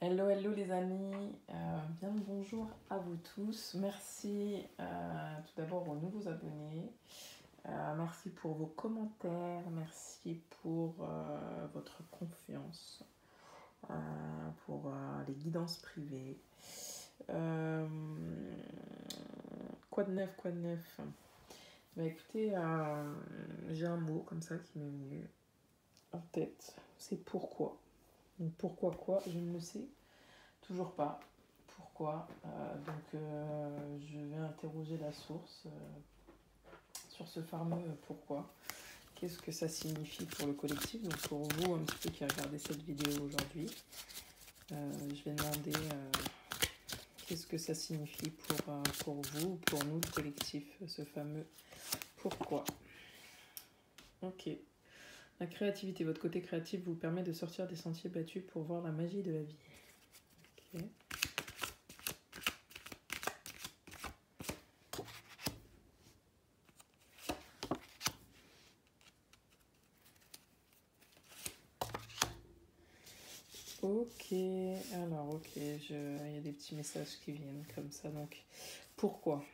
Hello, hello les amis, bien le bonjour à vous tous. Merci tout d'abord aux nouveaux abonnés. Merci pour vos commentaires, merci pour votre confiance, pour les guidances privées. Quoi de neuf, quoi de neuf? Bah écoutez, j'ai un mot comme ça qui m'est venu en tête, c'est pourquoi. Donc pourquoi quoi, je ne le sais toujours pas. Pourquoi je vais interroger la source sur ce fameux pourquoi. Qu'est-ce que ça signifie pour le collectif? Donc pour vous, un petit peu qui regardez cette vidéo aujourd'hui, je vais demander qu'est-ce que ça signifie pour vous, pour nous, le collectif, ce fameux pourquoi. Ok. La créativité, votre côté créatif vous permet de sortir des sentiers battus pour voir la magie de la vie. Ok. Ok, alors ok, il y a des petits messages qui viennent comme ça, donc pourquoi?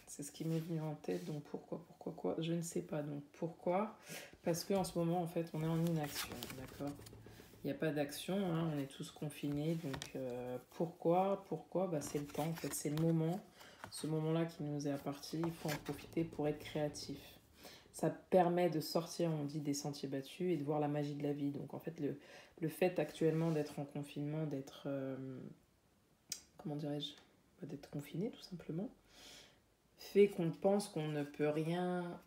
C'est ce qui m'est venu en tête, donc pourquoi quoi? Je ne sais pas, donc pourquoi? Parce qu'en ce moment, en fait, on est en inaction, d'accord? Il n'y a pas d'action, hein, on est tous confinés, donc pourquoi? Bah, c'est le temps, en fait, c'est le moment, ce moment-là qui nous est imparti, il faut en profiter pour être créatif. Ça permet de sortir, on dit, des sentiers battus et de voir la magie de la vie. Donc en fait, le fait actuellement d'être en confinement, d'être, comment dirais-je, d'être confiné tout simplement, fait qu'on pense qu'on ne peut rien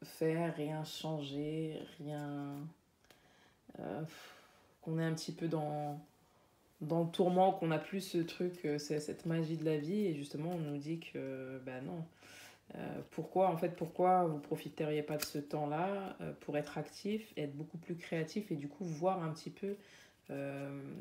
faire, rien changer, rien... qu'on est un petit peu dans le tourment, qu'on n'a plus ce truc, c'est cette magie de la vie, et justement on nous dit que, bah non, pourquoi vous ne profiteriez pas de ce temps-là pour être actif, être beaucoup plus créatif et du coup voir un petit peu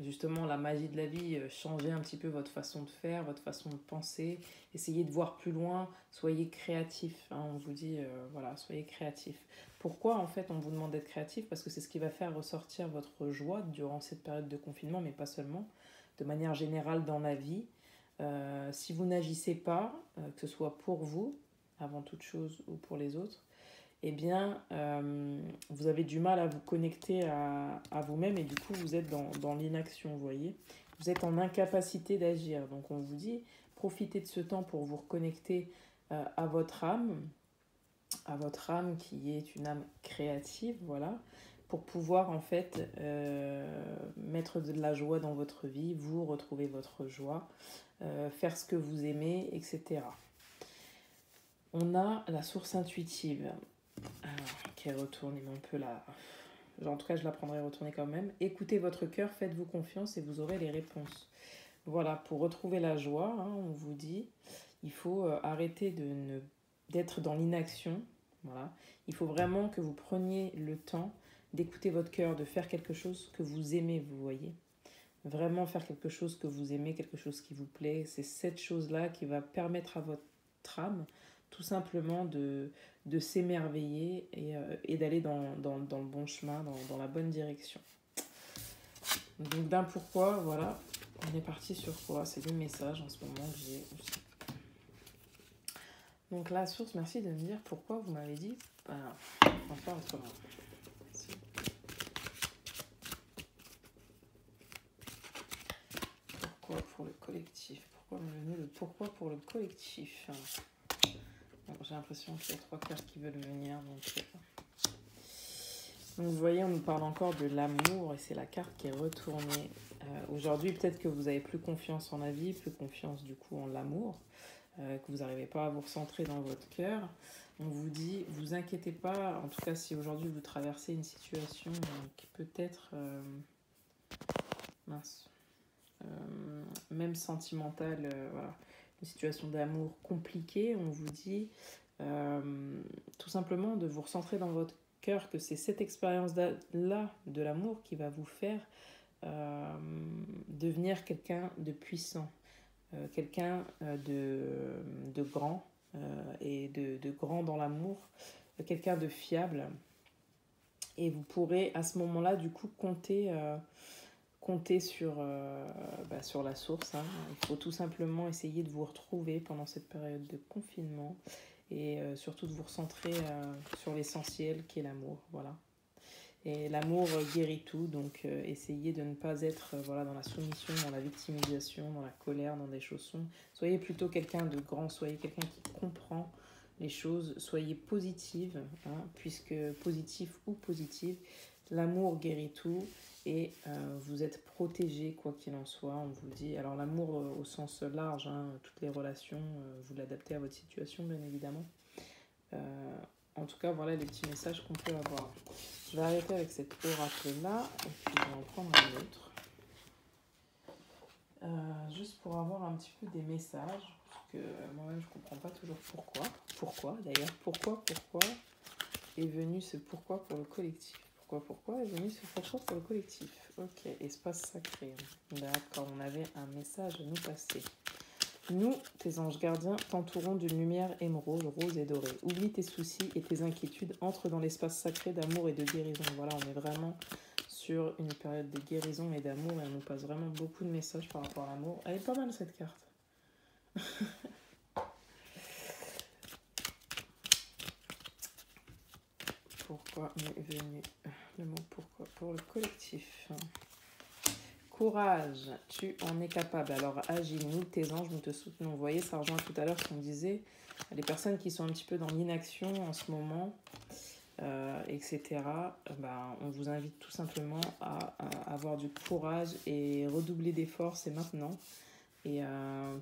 justement la magie de la vie, changer un petit peu votre façon de faire, votre façon de penser, essayez de voir plus loin, soyez créatif, hein, on vous dit voilà, soyez créatif. Pourquoi en fait on vous demande d'être créatif? Parce que c'est ce qui va faire ressortir votre joie durant cette période de confinement, mais pas seulement, de manière générale dans la vie. Si vous n'agissez pas, que ce soit pour vous, avant toute chose, ou pour les autres, eh bien, vous avez du mal à vous connecter à vous-même et du coup, vous êtes dans l'inaction, vous voyez. Vous êtes en incapacité d'agir. Donc, on vous dit, profitez de ce temps pour vous reconnecter à votre âme qui est une âme créative, voilà, pour pouvoir en fait mettre de la joie dans votre vie, vous retrouver votre joie, faire ce que vous aimez, etc. On a la source intuitive, alors, qui est retournée un peu là. En tout cas, je la prendrai retournée quand même. Écoutez votre cœur, faites-vous confiance et vous aurez les réponses. Voilà, pour retrouver la joie, hein, on vous dit, il faut arrêter d'être dans l'inaction. Voilà. Il faut vraiment que vous preniez le temps d'écouter votre cœur, de faire quelque chose que vous aimez, vous voyez. Vraiment faire quelque chose que vous aimez, quelque chose qui vous plaît. C'est cette chose-là qui va permettre à votre âme tout simplement de s'émerveiller et d'aller dans le bon chemin, dans la bonne direction. Donc d'un pourquoi, voilà, on est parti sur quoi? C'est le message en ce moment que j'ai aussi. Donc la source, merci de me dire pourquoi vous m'avez dit, on va faire autrement. Pourquoi pour le collectif? Pourquoi m'est venu le pourquoi pour le collectif? Bon, j'ai l'impression qu'il y a 3 cartes qui veulent venir. Donc vous voyez, on nous parle encore de l'amour et c'est la carte qui est retournée. Aujourd'hui, peut-être que vous n'avez plus confiance en la vie, plus confiance du coup en l'amour, que vous n'arrivez pas à vous recentrer dans votre cœur. On vous dit, vous inquiétez pas, en tout cas si aujourd'hui vous traversez une situation qui peut être même sentimentale, voilà, une situation d'amour compliquée, on vous dit tout simplement de vous recentrer dans votre cœur, que c'est cette expérience-là de l'amour qui va vous faire devenir quelqu'un de puissant, quelqu'un de grand et de grand dans l'amour, quelqu'un de fiable. Et vous pourrez à ce moment-là du coup compter comptez sur la source. Hein. Il faut tout simplement essayer de vous retrouver pendant cette période de confinement et surtout de vous recentrer sur l'essentiel qui est l'amour. Voilà. Et l'amour guérit tout, donc essayez de ne pas être dans la soumission, dans la victimisation, dans la colère, dans des chaussons. Soyez plutôt quelqu'un de grand, soyez quelqu'un qui comprend les choses, soyez positive, hein, puisque positif ou positive, l'amour guérit tout et vous êtes protégé quoi qu'il en soit, on vous le dit. Alors l'amour au sens large, hein, toutes les relations, vous l'adaptez à votre situation bien évidemment. En tout cas, voilà les petits messages qu'on peut avoir. Je vais arrêter avec cet oracle-là et puis je vais en prendre un autre. Juste pour avoir un petit peu des messages, parce que moi-même je ne comprends pas toujours pourquoi. Pourquoi d'ailleurs, pourquoi est venu ce pourquoi pour le collectif. Pourquoi est venu ce pourquoi pour le collectif. Ok, espace sacré. D'accord, on avait un message à nous passer. Nous, tes anges gardiens, t'entourons d'une lumière émeraude, rose et dorée. Oublie tes soucis et tes inquiétudes, entre dans l'espace sacré d'amour et de guérison. Voilà, on est vraiment sur une période de guérison et d'amour et on nous passe vraiment beaucoup de messages par rapport à l'amour. Elle est pas mal cette carte. Pourquoi m'est venu le mot pourquoi pour le collectif. Courage, tu en es capable. Alors agis, nous, tes anges, nous te soutenons. Vous voyez, ça rejoint tout à l'heure ce qu'on disait. Les personnes qui sont un petit peu dans l'inaction en ce moment, etc., on vous invite tout simplement à avoir du courage et redoubler d'efforts, c'est maintenant. Et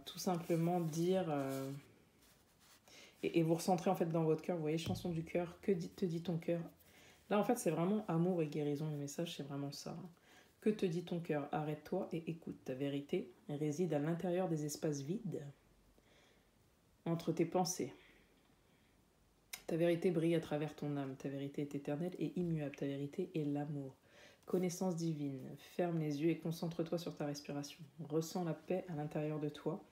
tout simplement dire... et vous recentrer en fait dans votre cœur. Vous voyez, chanson du cœur, te dit ton cœur. Là, en fait, c'est vraiment amour et guérison. Le message, c'est vraiment ça. Que te dit ton cœur? Arrête-toi et écoute. Ta vérité réside à l'intérieur des espaces vides, entre tes pensées. Ta vérité brille à travers ton âme. Ta vérité est éternelle et immuable. Ta vérité est l'amour. Connaissance divine. Ferme les yeux et concentre-toi sur ta respiration. Ressens la paix à l'intérieur de toi.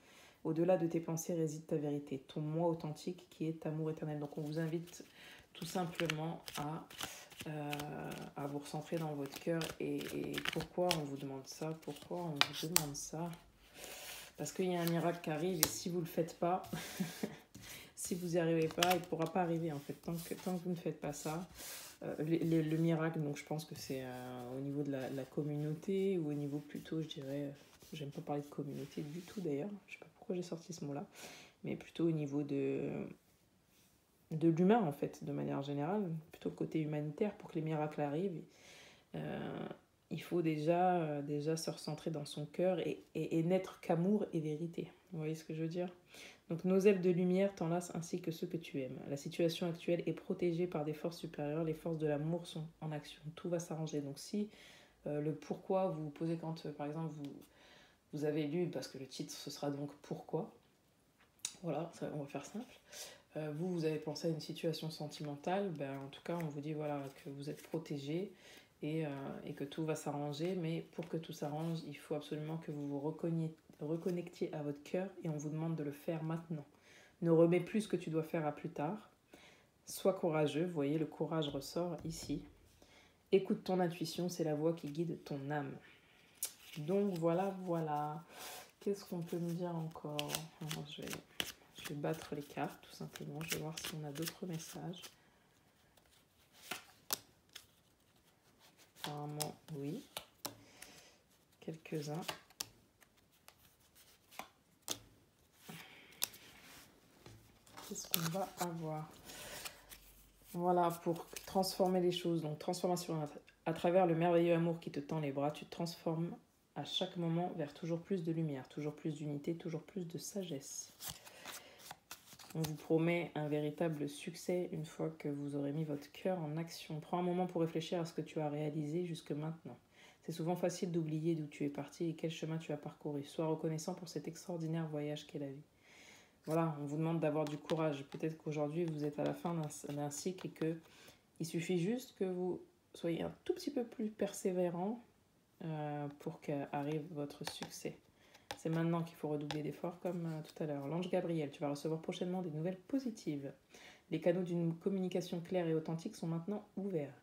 Au-delà de tes pensées réside ta vérité, ton moi authentique qui est amour éternel. Donc on vous invite tout simplement à vous recentrer dans votre cœur. Et pourquoi on vous demande ça? Pourquoi on vous demande ça? Parce qu'il y a un miracle qui arrive et si vous ne le faites pas, si vous n'y arrivez pas, il ne pourra pas arriver en fait. Tant que vous ne faites pas ça, le miracle, donc je pense que c'est au niveau de la communauté ou au niveau plutôt, je dirais, j'aime pas parler de communauté du tout d'ailleurs, je sais pas pourquoi j'ai sorti ce mot-là, mais plutôt au niveau de l'humain en fait, de manière générale, plutôt côté humanitaire pour que les miracles arrivent. Il faut déjà se recentrer dans son cœur et n'être qu'amour et vérité. Vous voyez ce que je veux dire? Donc nos ailes de lumière t'enlacent ainsi que ceux que tu aimes. La situation actuelle est protégée par des forces supérieures. Les forces de l'amour sont en action. Tout va s'arranger. Donc si le pourquoi vous vous posez quand, par exemple, vous avez lu, parce que le titre ce sera donc pourquoi. Voilà, ça, on va faire simple. Vous avez pensé à une situation sentimentale, en tout cas on vous dit voilà, que vous êtes protégé et que tout va s'arranger, mais pour que tout s'arrange, il faut absolument que vous vous reconnectiez à votre cœur et on vous demande de le faire maintenant. Ne remets plus ce que tu dois faire à plus tard. Sois courageux, vous voyez, le courage ressort ici. Écoute ton intuition, c'est la voix qui guide ton âme. Donc voilà. Qu'est-ce qu'on peut me dire encore? Alors, je vais battre les cartes tout simplement. Je vais voir si on a d'autres messages. Apparemment, oui. Quelques-uns. Qu'est-ce qu'on va avoir? Voilà, pour transformer les choses. Donc, transformation à travers le merveilleux amour qui te tend les bras, tu te transformes à chaque moment vers toujours plus de lumière, toujours plus d'unité, toujours plus de sagesse. On vous promet un véritable succès une fois que vous aurez mis votre cœur en action. Prends un moment pour réfléchir à ce que tu as réalisé jusque maintenant. C'est souvent facile d'oublier d'où tu es parti et quel chemin tu as parcouru. Sois reconnaissant pour cet extraordinaire voyage qu'est la vie. Voilà, on vous demande d'avoir du courage. Peut-être qu'aujourd'hui, vous êtes à la fin d'un cycle et qu'il suffit juste que vous soyez un tout petit peu plus persévérant pour qu'arrive votre succès. C'est maintenant qu'il faut redoubler d'efforts comme tout à l'heure. L'ange Gabriel, tu vas recevoir prochainement des nouvelles positives. Les canaux d'une communication claire et authentique sont maintenant ouverts.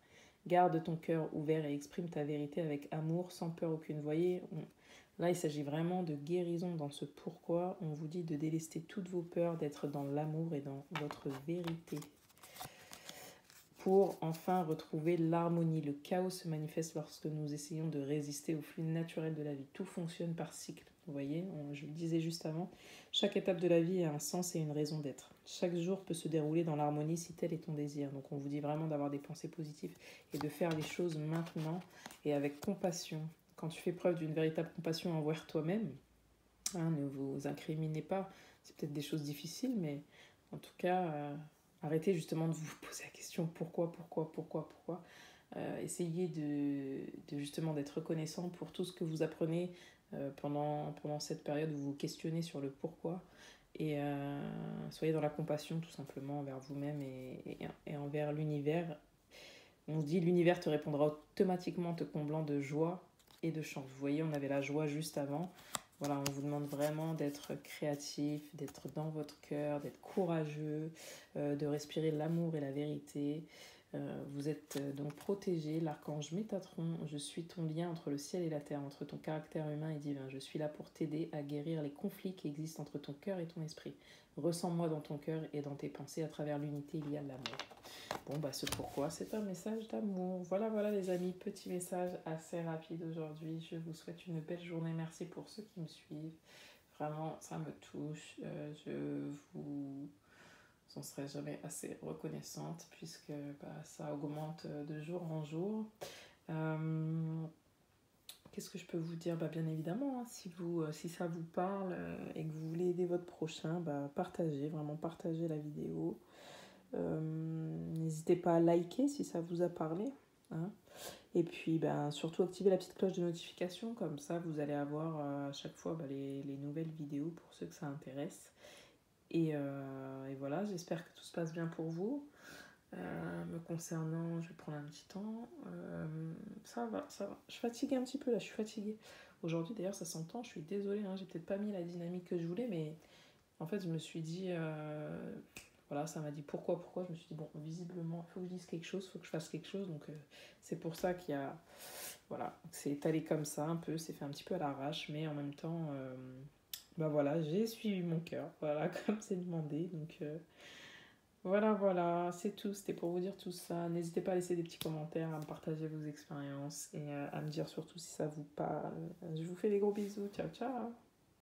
Garde ton cœur ouvert et exprime ta vérité avec amour, sans peur aucune. Vous voyez, là, il s'agit vraiment de guérison dans ce pourquoi. On vous dit de délester toutes vos peurs, d'être dans l'amour et dans votre vérité. Pour enfin retrouver l'harmonie. Le chaos se manifeste lorsque nous essayons de résister au flux naturel de la vie. Tout fonctionne par cycle. Vous voyez, je le disais juste avant, chaque étape de la vie a un sens et une raison d'être. Chaque jour peut se dérouler dans l'harmonie si tel est ton désir. Donc on vous dit vraiment d'avoir des pensées positives et de faire les choses maintenant et avec compassion. Quand tu fais preuve d'une véritable compassion envers toi-même, ne vous incriminez pas. C'est peut-être des choses difficiles, mais en tout cas, arrêtez justement de vous poser la question pourquoi. Essayez de justement d'être reconnaissant pour tout ce que vous apprenez pendant cette période où vous vous questionnez sur le pourquoi. Et soyez dans la compassion tout simplement envers vous-même et envers l'univers. On se dit l'univers te répondra automatiquement te comblant de joie et de chance. Vous voyez, on avait la joie juste avant. Voilà, on vous demande vraiment d'être créatif, d'être dans votre cœur, d'être courageux, de respirer l'amour et la vérité. Vous êtes donc protégé, l'archange Métatron. Je suis ton lien entre le ciel et la terre, entre ton caractère humain et divin. Je suis là pour t'aider à guérir les conflits qui existent entre ton cœur et ton esprit. Ressens-moi dans ton cœur et dans tes pensées. À travers l'unité, il y a l'amour. Bon, bah, ce pourquoi, c'est un message d'amour. Voilà, les amis, petit message assez rapide aujourd'hui. Je vous souhaite une belle journée. Merci pour ceux qui me suivent. Vraiment, ça me touche. Je vous en serai jamais assez reconnaissante puisque ça augmente de jour en jour. Qu'est-ce que je peux vous dire? Bien évidemment, hein, si ça vous parle et que vous voulez aider votre prochain, partagez, vraiment partagez la vidéo. N'hésitez pas à liker si ça vous a parlé. Hein. Et puis surtout activez la petite cloche de notification, comme ça vous allez avoir à chaque fois les nouvelles vidéos pour ceux que ça intéresse. Et voilà, j'espère que tout se passe bien pour vous. Me concernant, je vais prendre un petit temps. Ça va. Je suis fatiguée un petit peu là, je suis fatiguée. Aujourd'hui d'ailleurs ça s'entend, je suis désolée, hein, j'ai peut-être pas mis la dynamique que je voulais, mais en fait je me suis dit, voilà, ça m'a dit pourquoi. Je me suis dit, bon, visiblement, il faut que je dise quelque chose, il faut que je fasse quelque chose. Donc c'est pour ça qu'il y a, voilà, c'est étalé comme ça un peu, c'est fait un petit peu à l'arrache, mais en même temps, voilà, j'ai suivi mon cœur, voilà, comme c'est demandé. Donc voilà, c'est tout. C'était pour vous dire tout ça. N'hésitez pas à laisser des petits commentaires, à me partager vos expériences et à me dire surtout si ça vous parle. Je vous fais des gros bisous. Ciao, ciao.